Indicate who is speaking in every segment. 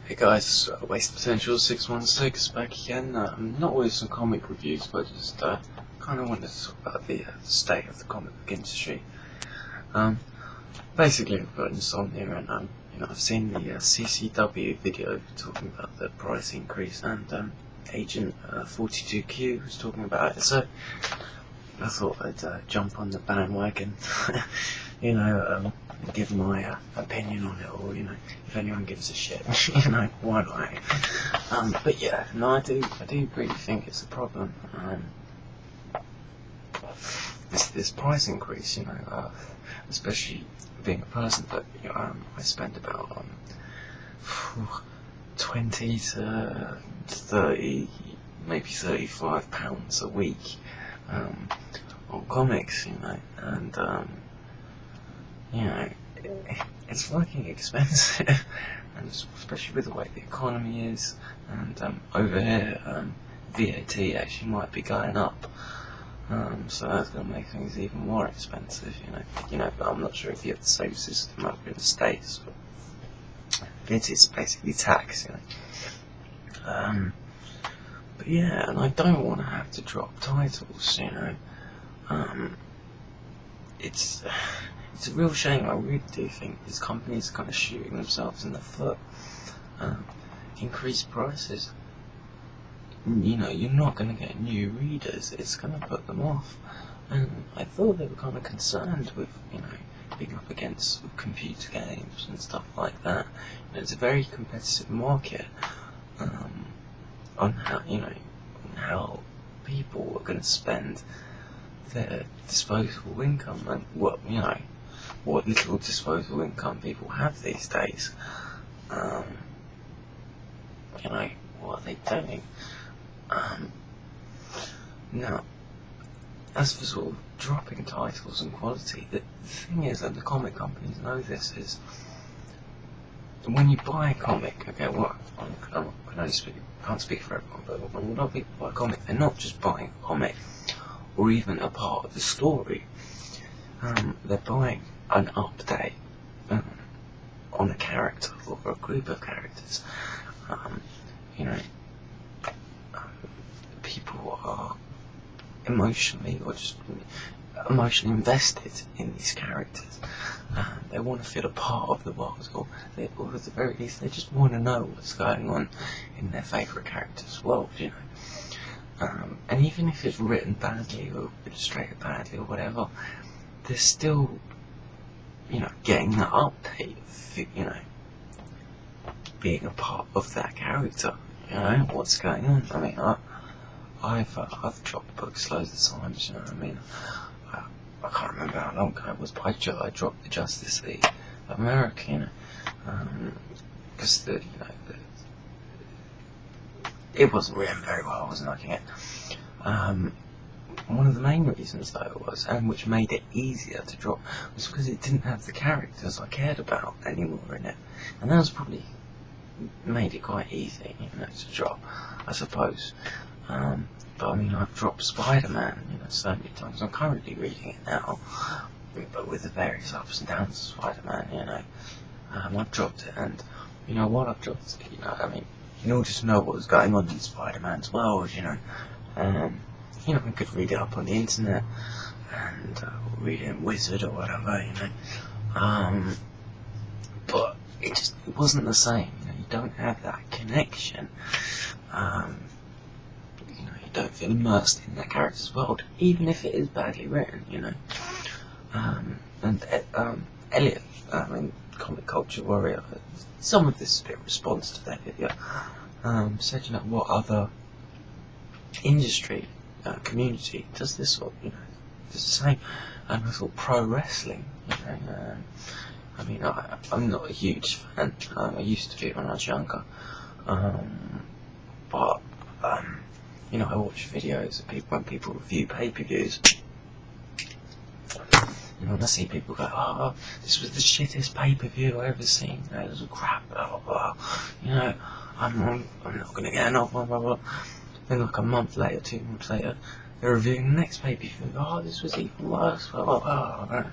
Speaker 1: Hey guys, Waste Potential 616 back again. Not with some comic reviews, but just kind of wanted to talk about the state of the comic book industry. Basically, I've got insomnia, and I've seen the CCW video talking about the price increase, and AGENT42Q was talking about it. So I thought I'd jump on the bandwagon, give my opinion on it, or if anyone gives a shit, why not? But yeah, no, I do really think it's a problem. This price increase, especially being a person that I spend about 20 to 30, maybe £35 a week on comics, and it's fucking expensive, and especially with the way the economy is, and over here, VAT actually might be going up, so that's going to make things even more expensive, but I'm not sure if you have the same system over in the States, but it is basically tax, but yeah, and I don't want to have to drop titles, it's a real shame. I really do think these companies are kind of shooting themselves in the foot. Increased prices, you're not going to get new readers. It's going to put them off. And I thought they were kind of concerned with, being up against computer games and stuff like that. It's a very competitive market on how people are going to spend their disposable income, and what little disposable income people have these days. What are they doing? Now, as for sort of dropping titles and quality, the thing is that the comic companies know this, is when you buy a comic, okay, can't speak for everyone, but when a lot of people buy a comic, they're not just buying a comic or even a part of the story. They're buying an update on a character or a group of characters. People are emotionally invested in these characters. They want to feel a part of the world, or at the very least, they just want to know what's going on in their favourite character's world, and even if it's written badly or illustrated badly or whatever, they're still, getting that update, being a part of that character, what's going on. I mean, I've dropped books loads of times, I can't remember how long ago it was, but I dropped the Justice League of America, because it wasn't written very well, I wasn't liking it. One of the main reasons, though, and which made it easier to drop, was because it didn't have the characters I cared about anymore in it, and that was probably made it quite easy, to drop, I suppose. But I mean, I've dropped Spider-Man, so many times. I'm currently reading it now, but with the various ups and downs of Spider-Man, I've dropped it, and while I've dropped it, in order to know what was going on in Spider-Man's world, I could read it up on the internet, and read it in Wizard or whatever, but it wasn't the same, you don't have that connection, you don't feel immersed in that character's world, even if it is badly written, and Elliot, Comic Culture Warrior, some of this is a bit response to that video, said, what other industry, community does this sort of, does the same, and I thought pro wrestling, I'm not a huge fan, I used to be when I was younger, but, I watch videos of when people review pay-per-views, and I see people go, oh, this was the shittest pay-per-view I've ever seen, it was crap, blah, blah, blah, I'm not going to get enough, blah, blah, blah. Then like a month later, 2 months later, they're reviewing the next pay-per-view, oh, this was even worse, blah, blah, blah.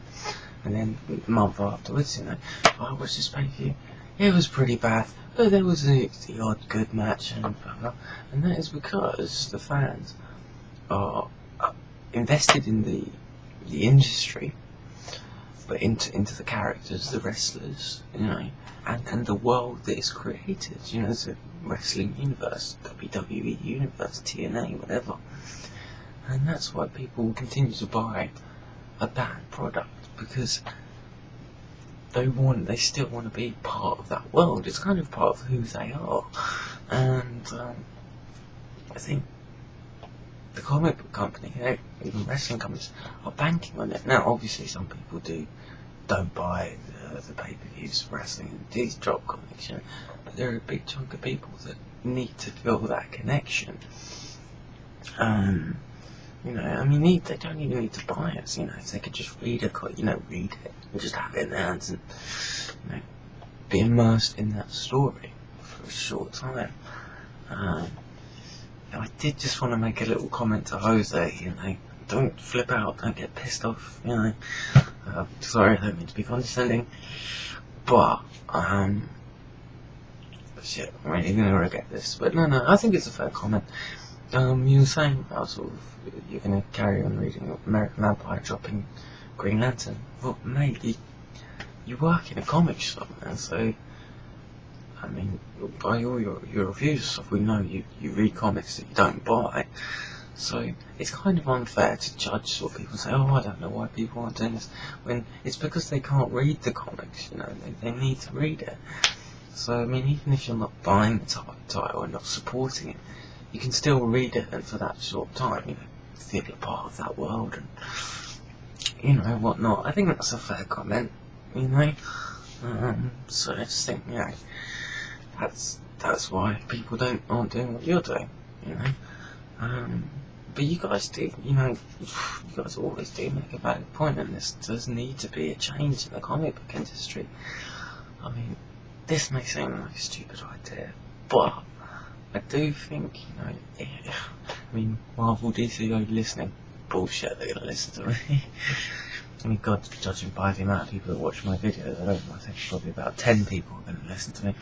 Speaker 1: And then a month afterwards, I watched this pay-per-view, it was pretty bad, But there was the odd good match, and blah, blah, and that is because the fans are invested in the industry, but into the characters, the wrestlers, and the world that is created, the wrestling universe, WWE universe, TNA, whatever. And that's why people continue to buy a bad product, because they still want to be part of that world. It's kind of part of who they are. And I think the comic book company, even wrestling companies, are banking on it. Now, obviously, some people don't buy the pay-per-views for wrestling and these drop comics, but there are a big chunk of people that need to feel that connection. They don't even need to buy it. If they could just read it, read it and just have it in their hands and be immersed in that story for a short time. I did just want to make a little comment to Jose. Don't flip out, don't get pissed off. Sorry, I don't mean to be condescending, but shit, I'm really gonna regret this. But no, I think it's a fair comment. You were saying about sort of you're going to carry on reading American Vampire dropping Green Lantern. Well, mate, you work in a comic shop, man, so by all your reviews and stuff, we know you read comics that you don't buy. So it's kind of unfair to judge sort of people and say, I don't know why people aren't doing this, when it's because they can't read the comics. They need to read it. So even if you're not buying the title and not supporting it, you can still read it, and for that short time, feel a part of that world, and whatnot. I think that's a fair comment, So I just think, that's why people aren't doing what you're doing, But you guys do, you guys always do make a valid point, and this does need to be a change in the comic book industry. This may seem like a stupid idea, but I do think, Marvel, DC, are you listening? Bullshit, they're going to listen to me. God, judging by the amount of people that watch my videos, I think probably about 10 people are going to listen to me.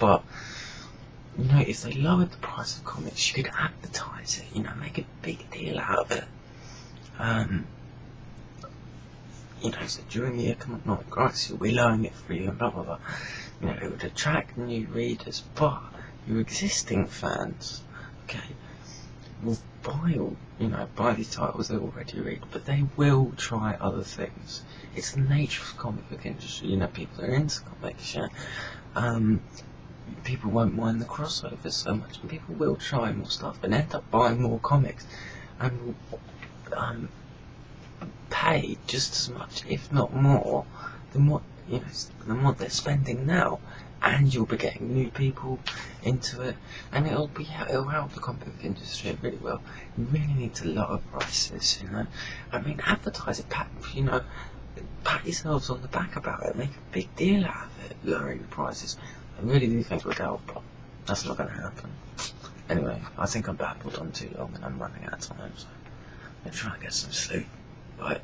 Speaker 1: But, if they lowered the price of comics, you could advertise it, make a big deal out of it. So during the economic crisis, we're lowering it for you, and blah, blah, blah. It would attract new readers, but your existing fans, will buy these titles they already read, but they will try other things. It's the nature of the comic book industry. People are into comics. People won't mind the crossovers so much, and people will try more stuff and end up buying more comics, and will pay just as much, if not more, than what they're spending now. And you'll be getting new people into it, and it'll help the comic book industry. It really will. You really need to lower prices, advertise it, pat yourselves on the back about it, make a big deal out of it, lowering the prices. I really do think it would help, but that's not going to happen. Anyway, I think I've babbled on too long and I'm running out of time, so I'm going to try and get some sleep. Bye.